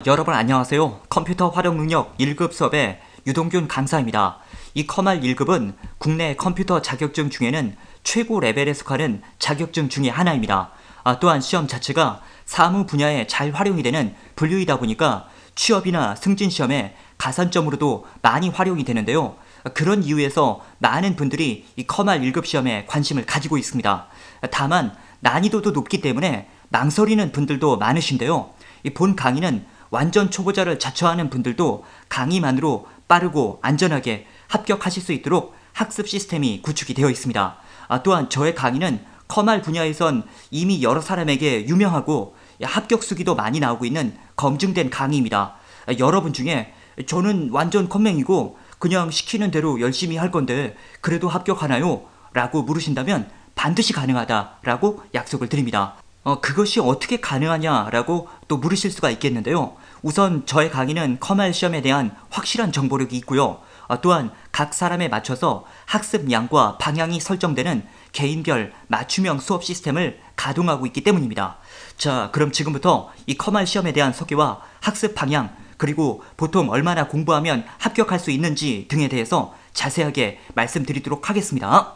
여러분 안녕하세요. 컴퓨터 활용 능력 1급 수업의 유동균 강사입니다. 이 커말 1급은 국내 컴퓨터 자격증 중에는 최고 레벨에 속하는 자격증 중의 하나입니다. 또한 시험 자체가 사무 분야에 잘 활용이 되는 분류이다 보니까 취업이나 승진 시험에 가산점으로도 많이 활용이 되는데요. 그런 이유에서 많은 분들이 이 커말 1급 시험에 관심을 가지고 있습니다. 다만 난이도도 높기 때문에 망설이는 분들도 많으신데요. 이 본 강의는 완전 초보자를 자처하는 분들도 강의만으로 빠르고 안전하게 합격하실 수 있도록 학습 시스템이 구축이 되어 있습니다. 또한 저의 강의는 커말 분야에선 이미 여러 사람에게 유명하고 합격 수기도 많이 나오고 있는 검증된 강의입니다. 여러분 중에 저는 완전 컴맹이고 그냥 시키는 대로 열심히 할 건데 그래도 합격하나요? 라고 물으신다면 반드시 가능하다라고 약속을 드립니다. 그것이 어떻게 가능하냐라고 또 물으실 수가 있겠는데요. 우선 저의 강의는 커말 시험에 대한 확실한 정보력이 있고요. 또한 각 사람에 맞춰서 학습 양과 방향이 설정되는 개인별 맞춤형 수업 시스템을 가동하고 있기 때문입니다. 자, 그럼 지금부터 이 커말 시험에 대한 소개와 학습 방향, 그리고 보통 얼마나 공부하면 합격할 수 있는지 등에 대해서 자세하게 말씀드리도록 하겠습니다.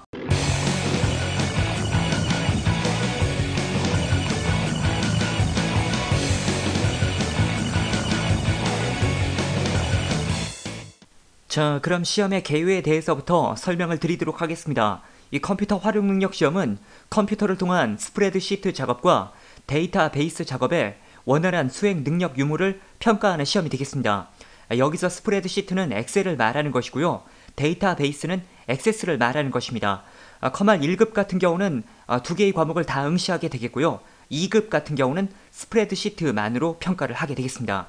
자, 그럼 시험의 개요에 대해서부터 설명을 드리도록 하겠습니다. 이 컴퓨터 활용 능력 시험은 컴퓨터를 통한 스프레드시트 작업과 데이터베이스 작업의 원활한 수행 능력 유무를 평가하는 시험이 되겠습니다. 여기서 스프레드시트는 엑셀을 말하는 것이고요. 데이터베이스는 액세스를 말하는 것입니다. 커말 1급 같은 경우는 두 개의 과목을 다 응시하게 되겠고요. 2급 같은 경우는 스프레드시트만으로 평가를 하게 되겠습니다.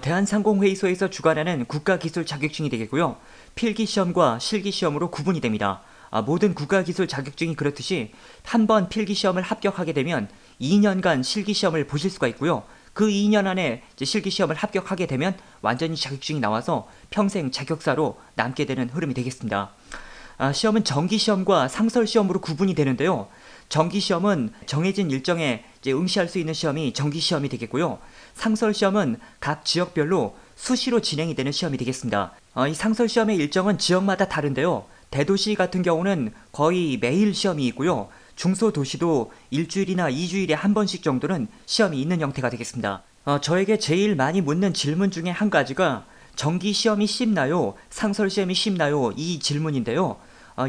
대한상공회의소에서 주관하는 국가기술 자격증이 되겠고요. 필기시험과 실기시험으로 구분이 됩니다. 모든 국가기술 자격증이 그렇듯이 한 번 필기시험을 합격하게 되면 2년간 실기시험을 보실 수가 있고요. 그 2년 안에 실기시험을 합격하게 되면 완전히 자격증이 나와서 평생 자격사로 남게 되는 흐름이 되겠습니다. 시험은 정기시험과 상설시험으로 구분이 되는데요. 정기시험은 정해진 일정에 응시할 수 있는 시험이 정기시험이 되겠고요. 상설시험은 각 지역별로 수시로 진행이 되는 시험이 되겠습니다. 이 상설시험의 일정은 지역마다 다른데요. 대도시 같은 경우는 거의 매일 시험이 있고요. 중소도시도 일주일이나 2주일에 한 번씩 정도는 시험이 있는 형태가 되겠습니다. 저에게 제일 많이 묻는 질문 중에 한 가지가 정기시험이 쉽나요? 상설시험이 쉽나요? 이 질문인데요.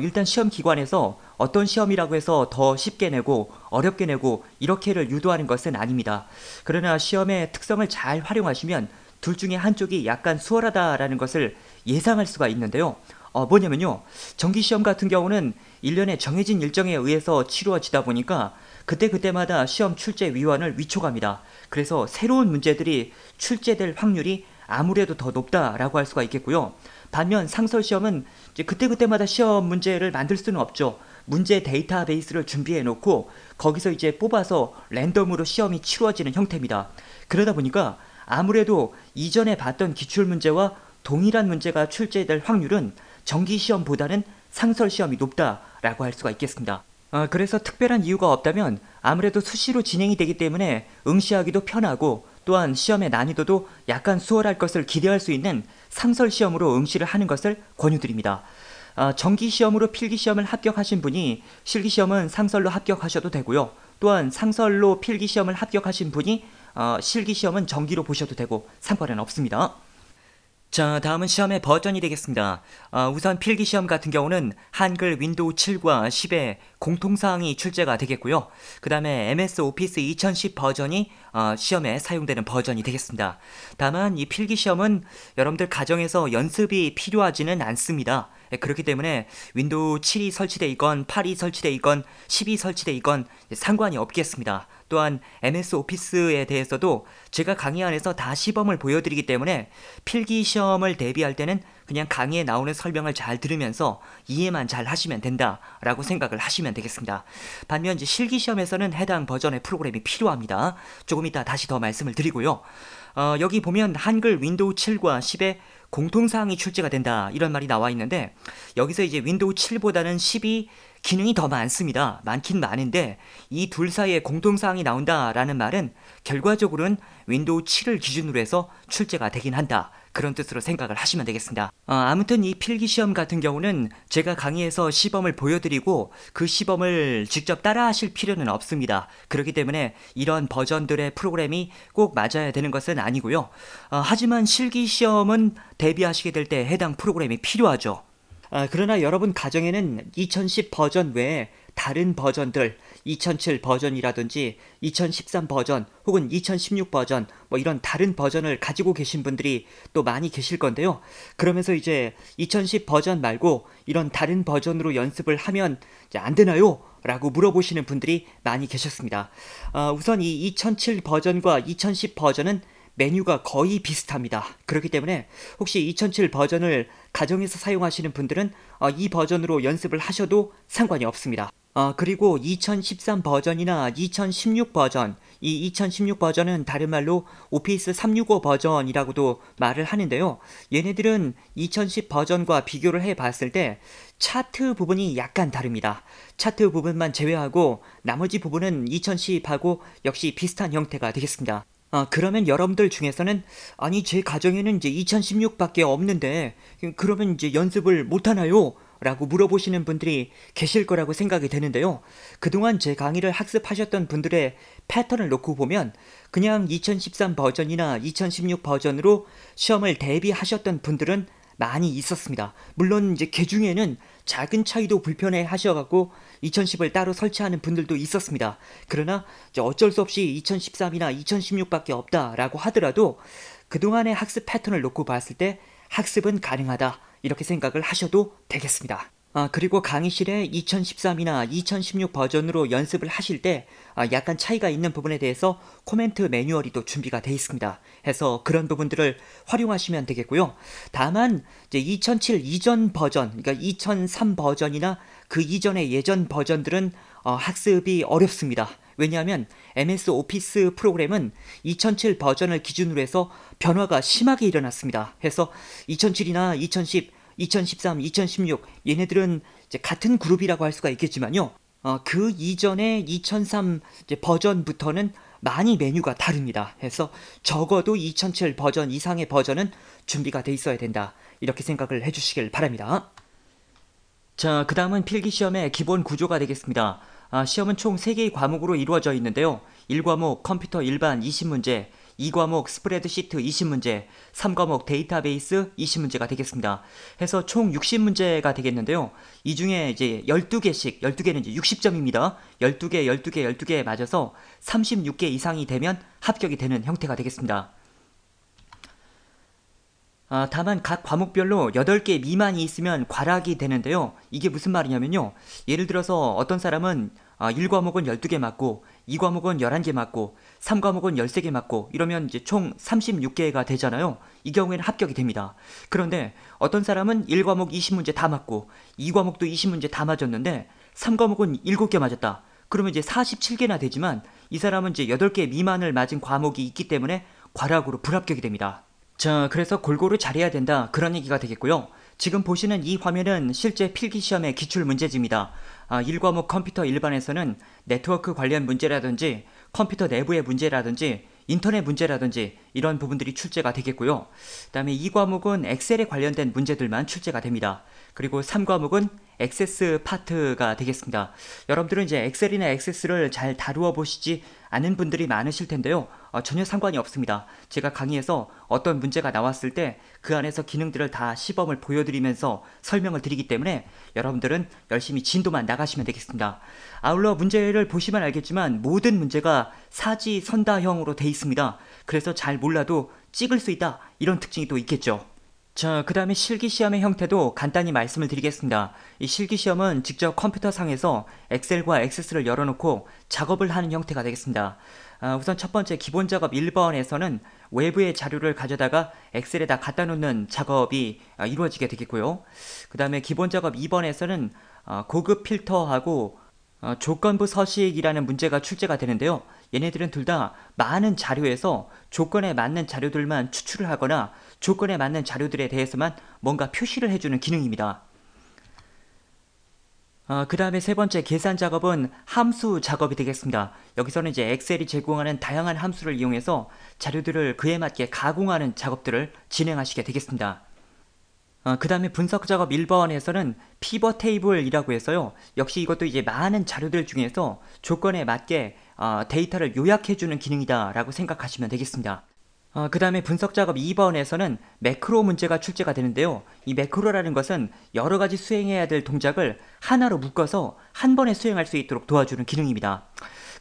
일단 시험 기관에서 어떤 시험이라고 해서 더 쉽게 내고 어렵게 내고 이렇게를 유도하는 것은 아닙니다. 그러나 시험의 특성을 잘 활용하시면 둘 중에 한쪽이 약간 수월하다라는 것을 예상할 수가 있는데요. 뭐냐면요. 정기시험 같은 경우는 1년에 정해진 일정에 의해서 치루어지다 보니까 그때그때마다 시험 출제 위원을 위촉합니다. 그래서 새로운 문제들이 출제될 확률이 아무래도 더 높다라고 할 수가 있겠고요. 반면 상설시험은 그때그때마다 시험 문제를 만들 수는 없죠. 문제 데이터베이스를 준비해 놓고 거기서 뽑아서 랜덤으로 시험이 치루어지는 형태입니다. 그러다 보니까 아무래도 이전에 봤던 기출문제와 동일한 문제가 출제될 확률은 정기시험보다는 상설시험이 높다라고 할 수가 있겠습니다. 그래서 특별한 이유가 없다면 아무래도 수시로 진행이 되기 때문에 응시하기도 편하고 또한 시험의 난이도도 약간 수월할 것을 기대할 수 있는 상설시험으로 응시를 하는 것을 권유드립니다. 정기시험으로 필기시험을 합격하신 분이 실기시험은 상설로 합격하셔도 되고요. 또한 상설로 필기시험을 합격하신 분이 실기시험은 정기로 보셔도 되고 상관은 없습니다. 자, 다음은 시험의 버전이 되겠습니다. 우선 필기시험 같은 경우는 한글 윈도우 7과 10의 공통사항이 출제가 되겠고요. 그 다음에 MS 오피스 2010 버전이 시험에 사용되는 버전이 되겠습니다. 다만 이 필기시험은 여러분들 가정에서 연습이 필요하지는 않습니다. 그렇기 때문에 윈도우 7이 설치되어 있건 8이 설치되어 있건 10이 설치되어 있건 상관이 없겠습니다. 또한 MS 오피스에 대해서도 제가 강의 안에서 다 시범을 보여드리기 때문에 필기시험을 대비할 때는 그냥 강의에 나오는 설명을 잘 들으면서 이해만 잘 하시면 된다라고 생각을 하시면 되겠습니다. 반면 실기시험에서는 해당 버전의 프로그램이 필요합니다. 조금 이따 다시 더 말씀을 드리고요. 여기 보면 한글 윈도우 7과 10의 공통사항이 출제가 된다 이런 말이 나와 있는데 여기서 윈도우 7보다는 10이 기능이 더 많습니다. 많긴 많은데 이 둘 사이에 공통사항이 나온다라는 말은 결과적으로는 윈도우 7을 기준으로 해서 출제가 되긴 한다. 그런 뜻으로 생각을 하시면 되겠습니다. 아무튼 이 필기시험 같은 경우는 제가 강의에서 시범을 보여드리고 그 시범을 직접 따라 하실 필요는 없습니다. 그렇기 때문에 이런 버전들의 프로그램이 꼭 맞아야 되는 것은 아니고요. 하지만 실기시험은 대비하시게 될 때 해당 프로그램이 필요하죠. 그러나 여러분 가정에는 2010 버전 외에 다른 버전들 2007 버전이라든지 2013 버전 혹은 2016 버전 뭐 이런 다른 버전을 가지고 계신 분들이 또 많이 계실 건데요. 그러면서 이제 2010 버전 말고 이런 다른 버전으로 연습을 하면 이제 안 되나요? 라고 물어보시는 분들이 많이 계셨습니다. 우선 이 2007 버전과 2010 버전은 메뉴가 거의 비슷합니다. 그렇기 때문에 혹시 2007 버전을 가정에서 사용하시는 분들은 이 버전으로 연습을 하셔도 상관이 없습니다. 그리고 2013 버전이나 2016 버전, 이 2016 버전은 다른 말로 오피스 365 버전이라고도 말을 하는데요. 얘네들은 2010 버전과 비교를 해봤을 때 차트 부분이 약간 다릅니다. 차트 부분만 제외하고 나머지 부분은 2010하고 역시 비슷한 형태가 되겠습니다. 그러면 여러분들 중에서는 아니 제 가정에는 이제 2016밖에 없는데 그러면 이제 연습을 못하나요? 라고 물어보시는 분들이 계실 거라고 생각이 되는데요. 그동안 제 강의를 학습하셨던 분들의 패턴을 놓고 보면 그냥 2013 버전이나 2016 버전으로 시험을 대비하셨던 분들은 많이 있었습니다. 물론 이제 그 중에는 작은 차이도 불편해 하셔갖고 2010을 따로 설치하는 분들도 있었습니다. 그러나 이제 어쩔 수 없이 2013이나 2016밖에 없다라고 하더라도 그동안의 학습 패턴을 놓고 봤을 때 학습은 가능하다 이렇게 생각을 하셔도 되겠습니다. 그리고 강의실에 2013이나 2016 버전으로 연습을 하실 때 약간 차이가 있는 부분에 대해서 코멘트 매뉴얼이 또 준비가 되어 있습니다. 해서 그런 부분들을 활용하시면 되겠고요. 다만 이제 2007 이전 버전, 그러니까 2003 버전이나 그 이전의 예전 버전들은 학습이 어렵습니다. 왜냐하면 MS 오피스 프로그램은 2007 버전을 기준으로 해서 변화가 심하게 일어났습니다. 해서 2007이나 2010 2013, 2016 얘네들은 이제 같은 그룹이라고 할 수가 있겠지만요. 그 이전의 2003 버전부터는 많이 메뉴가 다릅니다. 해서 적어도 2007 버전 이상의 버전은 준비가 돼 있어야 된다. 이렇게 생각을 해주시길 바랍니다. 자, 그 다음은 필기시험의 기본 구조가 되겠습니다. 시험은 총 3개의 과목으로 이루어져 있는데요. 1과목 컴퓨터 일반 20문제, 2과목 스프레드시트 20문제, 3과목 데이터베이스 20문제가 되겠습니다. 해서 총 60문제가 되겠는데요. 이 중에 이제 12개씩, 12개는 이제 60점입니다. 12개, 12개, 12개 맞아서 36개 이상이 되면 합격이 되는 형태가 되겠습니다. 다만 각 과목별로 8개 미만이 있으면 과락이 되는데요. 이게 무슨 말이냐면요. 예를 들어서 어떤 사람은 1과목은 12개 맞고 2과목은 11개 맞고 3과목은 13개 맞고 이러면 이제 총 36개가 되잖아요. 이 경우에는 합격이 됩니다. 그런데 어떤 사람은 1과목 20문제 다 맞고 2과목도 20문제 다 맞았는데 3과목은 7개 맞았다. 그러면 이제 47개나 되지만 이 사람은 이제 8개 미만을 맞은 과목이 있기 때문에 과락으로 불합격이 됩니다. 자, 그래서 골고루 잘해야 된다 그런 얘기가 되겠고요. 지금 보시는 이 화면은 실제 필기시험의 기출문제지입니다. 1과목 컴퓨터 일반에서는 네트워크 관련 문제라든지 컴퓨터 내부의 문제라든지 인터넷 문제라든지 이런 부분들이 출제가 되겠고요. 그 다음에 2과목은 엑셀에 관련된 문제들만 출제가 됩니다. 그리고 3과목은 액세스 파트가 되겠습니다. 여러분들은 이제 엑셀이나 액세스를 잘 다루어 보시지 않은 분들이 많으실 텐데요. 전혀 상관이 없습니다. 제가 강의에서 어떤 문제가 나왔을 때 그 안에서 기능들을 다 시범을 보여드리면서 설명을 드리기 때문에 여러분들은 열심히 진도만 나가시면 되겠습니다. 아울러 문제를 보시면 알겠지만 모든 문제가 사지선다형으로 돼 있습니다. 그래서 잘 몰라도 찍을 수 있다 이런 특징이 또 있겠죠. 자, 그 다음에 실기시험의 형태도 간단히 말씀을 드리겠습니다. 이 실기시험은 직접 컴퓨터상에서 엑셀과 액세스를 열어놓고 작업을 하는 형태가 되겠습니다. 우선 첫 번째 기본 작업 1번에서는 외부의 자료를 가져다가 엑셀에다 갖다 놓는 작업이 이루어지게 되겠고요. 그 다음에 기본 작업 2번에서는 고급 필터하고 조건부 서식이라는 문제가 출제가 되는데요. 얘네들은 둘 다 많은 자료에서 조건에 맞는 자료들만 추출을 하거나 조건에 맞는 자료들에 대해서만 뭔가 표시를 해주는 기능입니다. 그 다음에 세 번째 계산 작업은 함수 작업이 되겠습니다. 여기서는 이제 엑셀이 제공하는 다양한 함수를 이용해서 자료들을 그에 맞게 가공하는 작업들을 진행하시게 되겠습니다. 그 다음에 분석 작업 1번에서는 피벗 테이블이라고 해서요. 역시 이것도 이제 많은 자료들 중에서 조건에 맞게 데이터를 요약해주는 기능이다 라고 생각하시면 되겠습니다. 그 다음에 분석 작업 2번에서는 매크로 문제가 출제가 되는데요. 이 매크로라는 것은 여러 가지 수행해야 될 동작을 하나로 묶어서 한 번에 수행할 수 있도록 도와주는 기능입니다.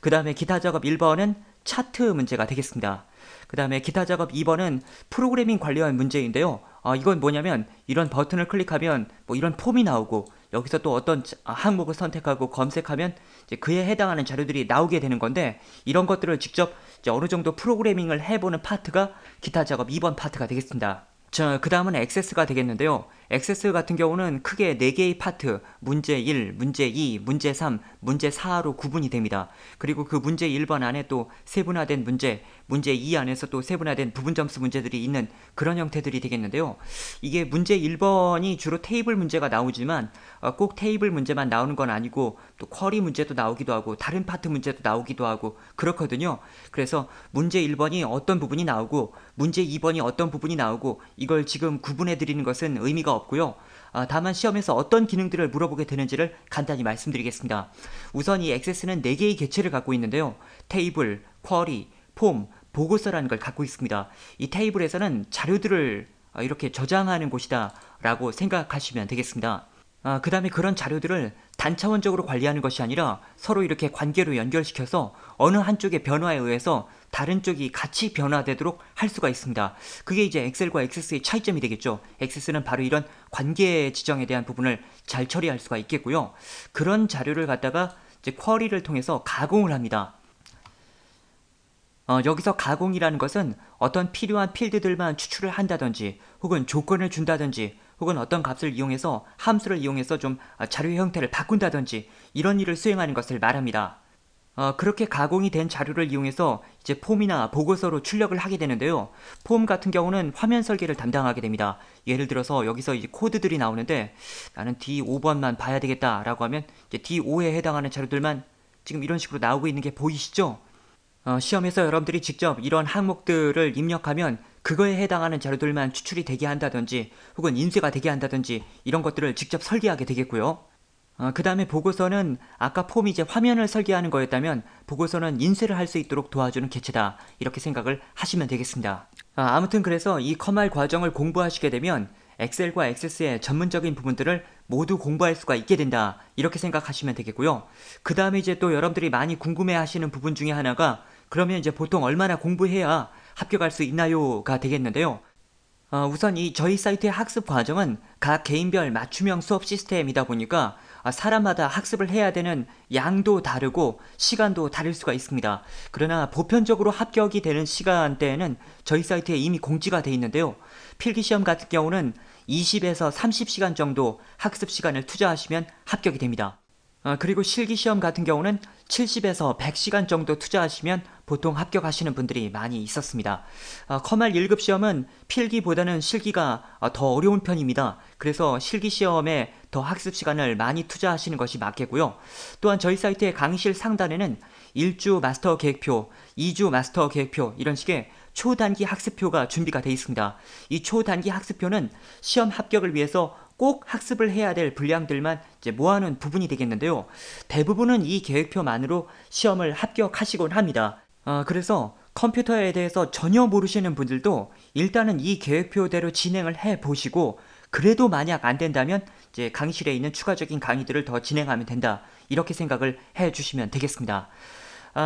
그 다음에 기타 작업 1번은 차트 문제가 되겠습니다. 그 다음에 기타 작업 2번은 프로그래밍 관련 문제인데요. 이건 뭐냐면 이런 버튼을 클릭하면 뭐 이런 폼이 나오고 여기서 또 어떤 항목을 선택하고 검색하면 이제 그에 해당하는 자료들이 나오게 되는 건데 이런 것들을 직접 이제 어느 정도 프로그래밍을 해보는 파트가 기타 작업 2번 파트가 되겠습니다. 자, 그 다음은 액세스가 되겠는데요. 액세스 같은 경우는 크게 4개의 파트, 문제 1, 문제 2, 문제 3, 문제 4로 구분이 됩니다. 그리고 그 문제 1번 안에 또 세분화된 문제 2 안에서 또 세분화된 부분 점수 문제들이 있는 그런 형태들이 되겠는데요. 이게 문제 1번이 주로 테이블 문제가 나오지만 꼭 테이블 문제만 나오는 건 아니고 또 쿼리 문제도 나오기도 하고 다른 파트 문제도 나오기도 하고 그렇거든요. 그래서 문제 1번이 어떤 부분이 나오고 문제 2번이 어떤 부분이 나오고 이걸 지금 구분해 드리는 것은 의미가 없고요. 다만 시험에서 어떤 기능들을 물어보게 되는지를 간단히 말씀드리겠습니다. 우선 이 액세스는 4개의 개체를 갖고 있는데요. 테이블, 쿼리, 폼, 보고서라는 걸 갖고 있습니다. 이 테이블에서는 자료들을 이렇게 저장하는 곳이다 라고 생각하시면 되겠습니다. 그 다음에 그런 자료들을 단차원적으로 관리하는 것이 아니라 서로 이렇게 관계로 연결시켜서 어느 한쪽의 변화에 의해서 다른 쪽이 같이 변화되도록 할 수가 있습니다. 그게 이제 엑셀과 액세스의 차이점이 되겠죠. 액세스는 바로 이런 관계 지정에 대한 부분을 잘 처리할 수가 있겠고요. 그런 자료를 갖다가 이제 쿼리를 통해서 가공을 합니다. 여기서 가공이라는 것은 어떤 필요한 필드들만 추출을 한다든지 혹은 조건을 준다든지 혹은 어떤 값을 이용해서 함수를 이용해서 좀 자료의 형태를 바꾼다든지 이런 일을 수행하는 것을 말합니다. 그렇게 가공이 된 자료를 이용해서 이제 폼이나 보고서로 출력을 하게 되는데요. 폼 같은 경우는 화면 설계를 담당하게 됩니다. 예를 들어서 여기서 이제 코드들이 나오는데 나는 D5번만 봐야 되겠다라고 하면 이제 D5에 해당하는 자료들만 지금 이런 식으로 나오고 있는 게 보이시죠? 시험에서 여러분들이 직접 이런 항목들을 입력하면 그거에 해당하는 자료들만 추출이 되게 한다든지 혹은 인쇄가 되게 한다든지 이런 것들을 직접 설계하게 되겠고요. 그 다음에 보고서는 아까 폼이 이제 화면을 설계하는 거였다면 보고서는 인쇄를 할 수 있도록 도와주는 개체다 이렇게 생각을 하시면 되겠습니다. 아무튼 그래서 이 커말 과정을 공부하시게 되면 엑셀과 액세스의 전문적인 부분들을 모두 공부할 수가 있게 된다 이렇게 생각하시면 되겠고요. 그 다음에 이제 또 여러분들이 많이 궁금해 하시는 부분 중에 하나가 그러면 이제 보통 얼마나 공부해야 합격할 수 있나요가 되겠는데요. 우선 이 저희 사이트의 학습 과정은 각 개인별 맞춤형 수업 시스템이다 보니까 사람마다 학습을 해야 되는 양도 다르고 시간도 다를 수가 있습니다. 그러나 보편적으로 합격이 되는 시간대에는 저희 사이트에 이미 공지가 되어 있는데요. 필기시험 같은 경우는 20에서 30시간 정도 학습 시간을 투자하시면 합격이 됩니다. 그리고 실기시험 같은 경우는 70에서 100시간 정도 투자하시면 보통 합격하시는 분들이 많이 있었습니다. 커말 1급 시험은 필기보다는 실기가 더 어려운 편입니다. 그래서 실기시험에 더 학습 시간을 많이 투자하시는 것이 맞겠고요. 또한 저희 사이트의 강의실 상단에는 1주 마스터 계획표, 2주 마스터 계획표 이런 식의 초단기 학습표가 준비가 되어 있습니다. 이 초단기 학습표는 시험 합격을 위해서 꼭 학습을 해야 될 분량들만 이제 모아놓은 부분이 되겠는데요. 대부분은 이 계획표만으로 시험을 합격하시곤 합니다. 그래서 컴퓨터에 대해서 전혀 모르시는 분들도 일단은 이 계획표대로 진행을 해 보시고 그래도 만약 안 된다면 이제 강의실에 있는 추가적인 강의들을 더 진행하면 된다. 이렇게 생각을 해 주시면 되겠습니다.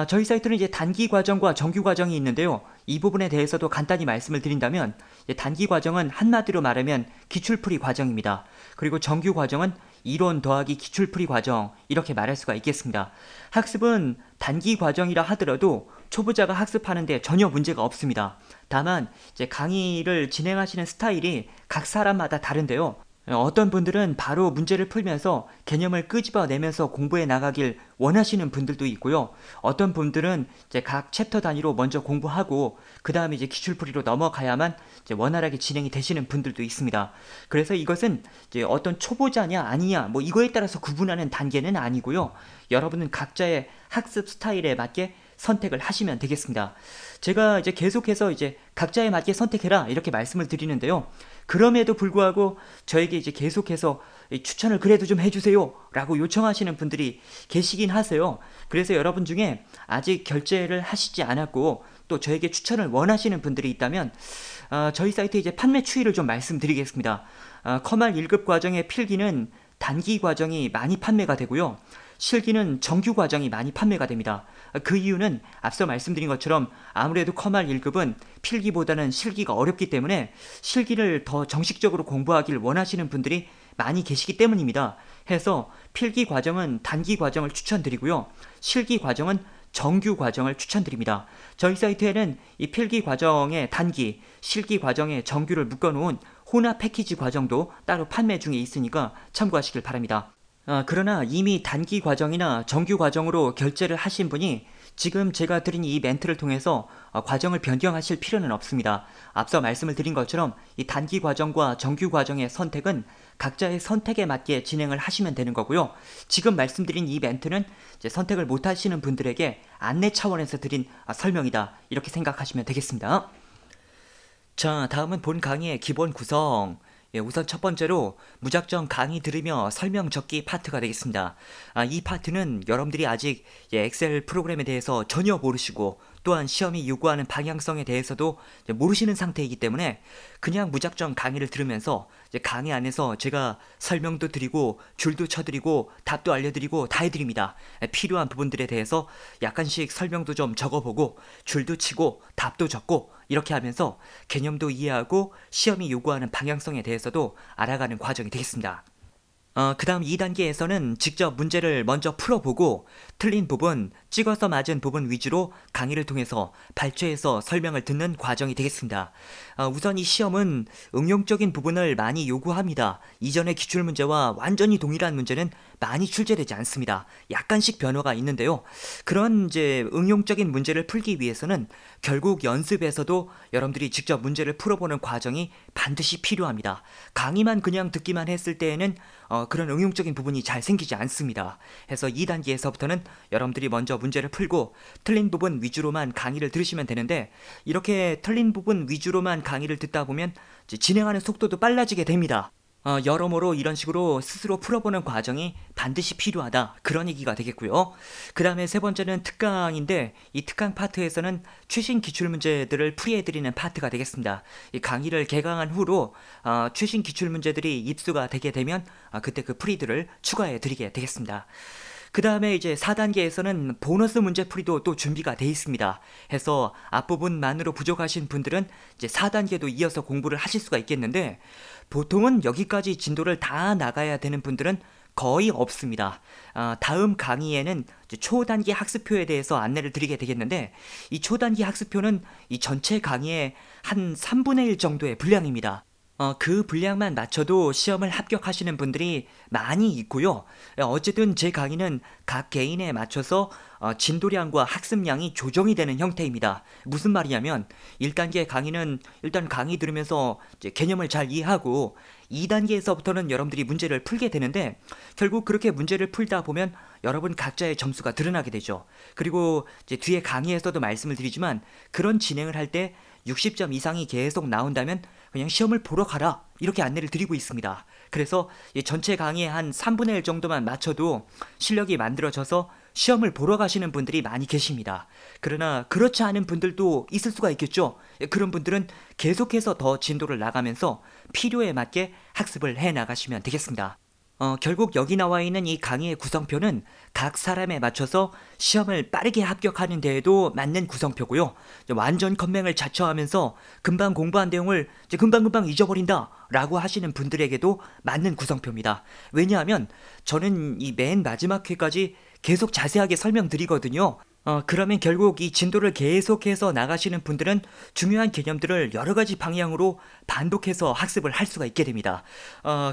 저희 사이트는 이제 단기 과정과 정규 과정이 있는데요. 이 부분에 대해서도 간단히 말씀을 드린다면 단기 과정은 한마디로 말하면 기출풀이 과정입니다. 그리고 정규 과정은 이론 더하기 기출풀이 과정 이렇게 말할 수가 있겠습니다. 학습은 단기 과정이라 하더라도 초보자가 학습하는데 전혀 문제가 없습니다. 다만 이제 강의를 진행하시는 스타일이 각 사람마다 다른데요. 어떤 분들은 바로 문제를 풀면서 개념을 끄집어내면서 공부해 나가길 원하시는 분들도 있고요. 어떤 분들은 이제 각 챕터 단위로 먼저 공부하고 그 다음에 이제 기출풀이로 넘어가야만 이제 원활하게 진행이 되시는 분들도 있습니다. 그래서 이것은 이제 어떤 초보자냐 아니냐 뭐 이거에 따라서 구분하는 단계는 아니고요. 여러분은 각자의 학습 스타일에 맞게 선택을 하시면 되겠습니다. 제가 이제 계속해서 이제 각자에 맞게 선택해라 이렇게 말씀을 드리는데요. 그럼에도 불구하고 저에게 이제 계속해서 추천을 그래도 좀 해주세요 라고 요청하시는 분들이 계시긴 하세요. 그래서 여러분 중에 아직 결제를 하시지 않았고 또 저에게 추천을 원하시는 분들이 있다면 저희 사이트 이제 판매 추이를 좀 말씀드리겠습니다. 커말 1급 과정의 필기는 단기 과정이 많이 판매가 되고요. 실기는 정규 과정이 많이 판매가 됩니다. 그 이유는 앞서 말씀드린 것처럼 아무래도 커말 1급은 필기보다는 실기가 어렵기 때문에 실기를 더 정식적으로 공부하길 원하시는 분들이 많이 계시기 때문입니다. 해서 필기 과정은 단기 과정을 추천드리고요. 실기 과정은 정규 과정을 추천드립니다. 저희 사이트에는 이 필기 과정의 단기, 실기 과정의 정규를 묶어놓은 혼합 패키지 과정도 따로 판매 중에 있으니까 참고하시길 바랍니다. 그러나 이미 단기 과정이나 정규 과정으로 결제를 하신 분이 지금 제가 드린 이 멘트를 통해서 과정을 변경하실 필요는 없습니다. 앞서 말씀을 드린 것처럼 이 단기 과정과 정규 과정의 선택은 각자의 선택에 맞게 진행을 하시면 되는 거고요. 지금 말씀드린 이 멘트는 이제 선택을 못 하시는 분들에게 안내 차원에서 드린 설명이다. 이렇게 생각하시면 되겠습니다. 자, 다음은 본 강의의 기본 구성. 우선 첫 번째로 무작정 강의 들으며 설명 적기 파트가 되겠습니다. 이 파트는 여러분들이 아직 엑셀 프로그램에 대해서 전혀 모르시고 또한 시험이 요구하는 방향성에 대해서도 모르시는 상태이기 때문에 그냥 무작정 강의를 들으면서 강의 안에서 제가 설명도 드리고 줄도 쳐드리고 답도 알려드리고 다 해드립니다. 필요한 부분들에 대해서 약간씩 설명도 좀 적어보고 줄도 치고 답도 적고 이렇게 하면서 개념도 이해하고 시험이 요구하는 방향성에 대해서도 알아가는 과정이 되겠습니다. 그 다음 2단계에서는 직접 문제를 먼저 풀어보고 틀린 부분, 찍어서 맞은 부분 위주로 강의를 통해서 발췌해서 설명을 듣는 과정이 되겠습니다. 우선 이 시험은 응용적인 부분을 많이 요구합니다. 이전의 기출문제와 완전히 동일한 문제는 많이 출제되지 않습니다. 약간씩 변화가 있는데요. 그런 이제 응용적인 문제를 풀기 위해서는 결국 연습에서도 여러분들이 직접 문제를 풀어보는 과정이 반드시 필요합니다. 강의만 그냥 듣기만 했을 때에는 그런 응용적인 부분이 잘 생기지 않습니다. 해서 2단계에서부터는 여러분들이 먼저 문제를 풀고 틀린 부분 위주로만 강의를 들으시면 되는데 이렇게 틀린 부분 위주로만 강의를 듣다 보면 진행하는 속도도 빨라지게 됩니다. 여러모로 이런 식으로 스스로 풀어보는 과정이 반드시 필요하다. 그런 얘기가 되겠고요. 그 다음에 세 번째는 특강인데 이 특강 파트에서는 최신 기출문제들을 풀이해드리는 파트가 되겠습니다. 이 강의를 개강한 후로 최신 기출문제들이 입수가 되게 되면 그때 그 풀이들을 추가해드리게 되겠습니다. 그 다음에 이제 4단계에서는 보너스 문제 풀이도 또 준비가 돼 있습니다. 해서 앞부분만으로 부족하신 분들은 이제 4단계도 이어서 공부를 하실 수가 있겠는데 보통은 여기까지 진도를 다 나가야 되는 분들은 거의 없습니다. 다음 강의에는 초단기 학습표에 대해서 안내를 드리게 되겠는데 이 초단기 학습표는 이 전체 강의의 한 3분의 1 정도의 분량입니다. 그 분량만 맞춰도 시험을 합격하시는 분들이 많이 있고요. 어쨌든 제 강의는 각 개인에 맞춰서 진도량과 학습량이 조정이 되는 형태입니다. 무슨 말이냐면 1단계 강의는 일단 강의 들으면서 이제 개념을 잘 이해하고 2단계에서부터는 여러분들이 문제를 풀게 되는데 결국 그렇게 문제를 풀다 보면 여러분 각자의 점수가 드러나게 되죠. 그리고 이제 뒤에 강의에서도 말씀을 드리지만 그런 진행을 할 때 60점 이상이 계속 나온다면 그냥 시험을 보러 가라 이렇게 안내를 드리고 있습니다. 그래서 전체 강의의 한 3분의 1 정도만 맞춰도 실력이 만들어져서 시험을 보러 가시는 분들이 많이 계십니다. 그러나 그렇지 않은 분들도 있을 수가 있겠죠. 그런 분들은 계속해서 더 진도를 나가면서 필요에 맞게 학습을 해 나가시면 되겠습니다. 결국 여기 나와 있는 이 강의의 구성표는 각 사람에 맞춰서 시험을 빠르게 합격하는 데에도 맞는 구성표고요. 완전 컴맹을 자처하면서 금방 공부한 내용을 금방금방 잊어버린다 라고 하시는 분들에게도 맞는 구성표입니다. 왜냐하면 저는 이 맨 마지막 회까지 계속 자세하게 설명드리거든요. 그러면 결국 이 진도를 계속해서 나가시는 분들은 중요한 개념들을 여러 가지 방향으로 반복해서 학습을 할 수가 있게 됩니다.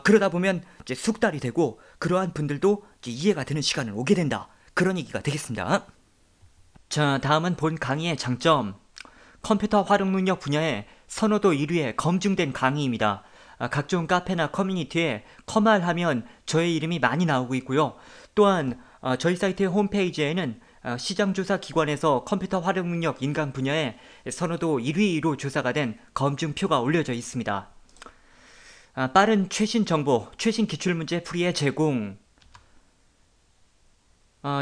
그러다 보면 이제 숙달이 되고 그러한 분들도 이제 이해가 되는 시간을 오게 된다. 그런 얘기가 되겠습니다. 자, 다음은 본 강의의 장점. 컴퓨터 활용 능력 분야에 선호도 1위에 검증된 강의입니다. 각종 카페나 커뮤니티에 커말 하면 저의 이름이 많이 나오고 있고요. 또한 저희 사이트의 홈페이지에는 시장조사 기관에서 컴퓨터 활용 능력 인강 분야에 선호도 1위로 조사가 된 검증표가 올려져 있습니다. 빠른 최신 정보, 최신 기출문제 풀이의 제공.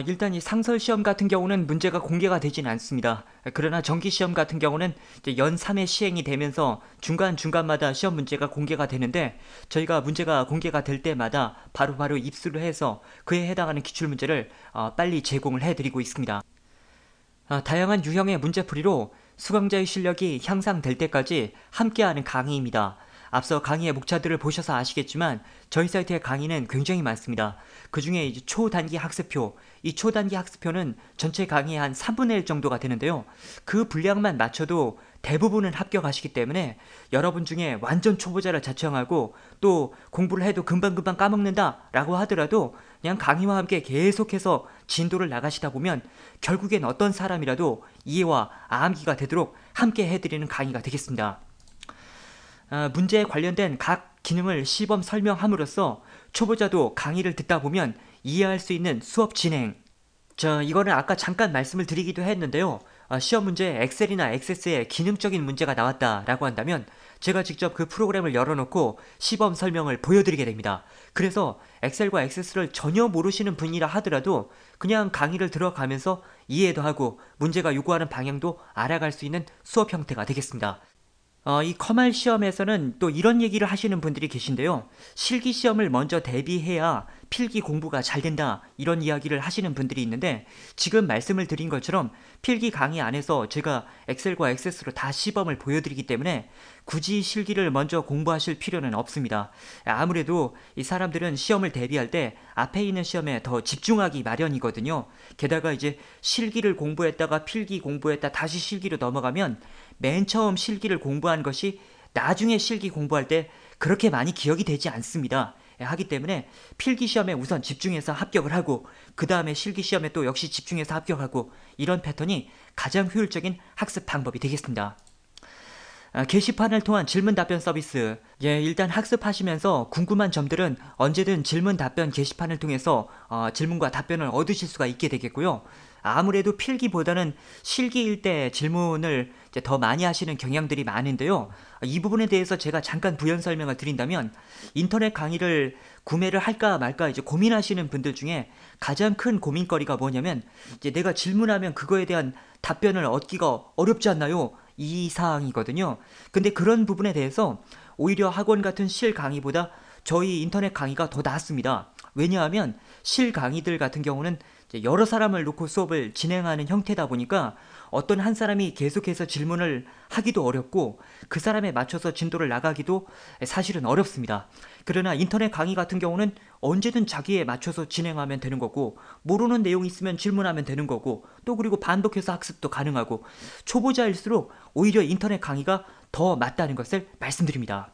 일단 이 상설 시험 같은 경우는 문제가 공개가 되진 않습니다. 그러나 정기 시험 같은 경우는 이제 연 3회 시행이 되면서 중간중간마다 시험 문제가 공개가 되는데 저희가 문제가 공개가 될 때마다 바로바로 입수를 해서 그에 해당하는 기출 문제를 빨리 제공을 해드리고 있습니다. 다양한 유형의 문제풀이로 수강자의 실력이 향상될 때까지 함께하는 강의입니다. 앞서 강의의 목차들을 보셔서 아시겠지만 저희 사이트의 강의는 굉장히 많습니다. 그 중에 이제 초단기 학습표, 이 초단기 학습표는 전체 강의의 한 3분의 1 정도가 되는데요. 그 분량만 맞춰도 대부분은 합격하시기 때문에 여러분 중에 완전 초보자를 자청하고 또 공부를 해도 금방금방 까먹는다 라고 하더라도 그냥 강의와 함께 계속해서 진도를 나가시다 보면 결국엔 어떤 사람이라도 이해와 암기가 되도록 함께 해드리는 강의가 되겠습니다. 문제에 관련된 각 기능을 시범 설명함으로써 초보자도 강의를 듣다 보면 이해할 수 있는 수업 진행. 이거는 아까 잠깐 말씀을 드리기도 했는데요. 시험 문제에 엑셀이나 액세스에 기능적인 문제가 나왔다라고 한다면 제가 직접 그 프로그램을 열어놓고 시범 설명을 보여드리게 됩니다. 그래서 엑셀과 액세스를 전혀 모르시는 분이라 하더라도 그냥 강의를 들어가면서 이해도 하고 문제가 요구하는 방향도 알아갈 수 있는 수업 형태가 되겠습니다. 이 커말 시험에서는 또 이런 얘기를 하시는 분들이 계신데요. 실기 시험을 먼저 대비해야 필기 공부가 잘 된다 이런 이야기를 하시는 분들이 있는데 지금 말씀을 드린 것처럼 필기 강의 안에서 제가 엑셀과 액세스로 다 시범을 보여드리기 때문에 굳이 실기를 먼저 공부하실 필요는 없습니다. 아무래도 이 사람들은 시험을 대비할 때 앞에 있는 시험에 더 집중하기 마련이거든요. 게다가 이제 실기를 공부했다가 필기 공부했다 다시 실기로 넘어가면 맨 처음 실기를 공부한 것이 나중에 실기 공부할 때 그렇게 많이 기억이 되지 않습니다. 하기 때문에 필기 시험에 우선 집중해서 합격을 하고 그 다음에 실기 시험에 또 역시 집중해서 합격하고 이런 패턴이 가장 효율적인 학습 방법이 되겠습니다. 게시판을 통한 질문 답변 서비스. 일단 학습하시면서 궁금한 점들은 언제든 질문 답변 게시판을 통해서 질문과 답변을 얻으실 수가 있게 되겠고요. 아무래도 필기보다는 실기일 때 질문을 이제 더 많이 하시는 경향들이 많은데요. 이 부분에 대해서 제가 잠깐 부연 설명을 드린다면 인터넷 강의를 구매를 할까 말까 이제 고민하시는 분들 중에 가장 큰 고민거리가 뭐냐면 이제 내가 질문하면 그거에 대한 답변을 얻기가 어렵지 않나요? 이 사항이거든요. 근데 그런 부분에 대해서 오히려 학원 같은 실 강의보다 저희 인터넷 강의가 더 낫습니다. 왜냐하면 실 강의들 같은 경우는 여러 사람을 놓고 수업을 진행하는 형태다 보니까 어떤 한 사람이 계속해서 질문을 하기도 어렵고 그 사람에 맞춰서 진도를 나가기도 사실은 어렵습니다. 그러나 인터넷 강의 같은 경우는 언제든 자기에 맞춰서 진행하면 되는 거고 모르는 내용이 있으면 질문하면 되는 거고 또 그리고 반복해서 학습도 가능하고 초보자일수록 오히려 인터넷 강의가 더 맞다는 것을 말씀드립니다.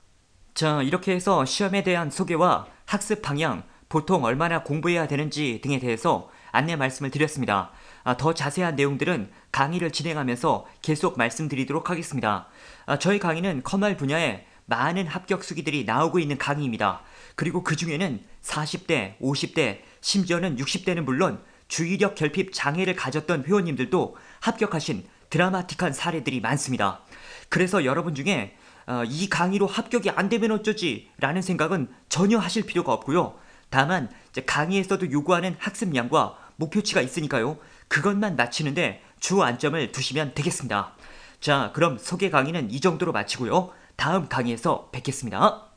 자, 이렇게 해서 시험에 대한 소개와 학습 방향, 보통 얼마나 공부해야 되는지 등에 대해서 안내 말씀을 드렸습니다. 더 자세한 내용들은 강의를 진행하면서 계속 말씀드리도록 하겠습니다. 저희 강의는 커말 분야에 많은 합격 수기들이 나오고 있는 강의입니다. 그리고 그 중에는 40대, 50대, 심지어는 60대는 물론 주의력 결핍 장애를 가졌던 회원님들도 합격하신 드라마틱한 사례들이 많습니다. 그래서 여러분 중에 이 강의로 합격이 안 되면 어쩌지 라는 생각은 전혀 하실 필요가 없고요. 다만 이제 강의에서도 요구하는 학습량과 목표치가 있으니까요. 그것만 맞추는데 주 안점을 두시면 되겠습니다. 자, 그럼 소개 강의는 이 정도로 마치고요. 다음 강의에서 뵙겠습니다.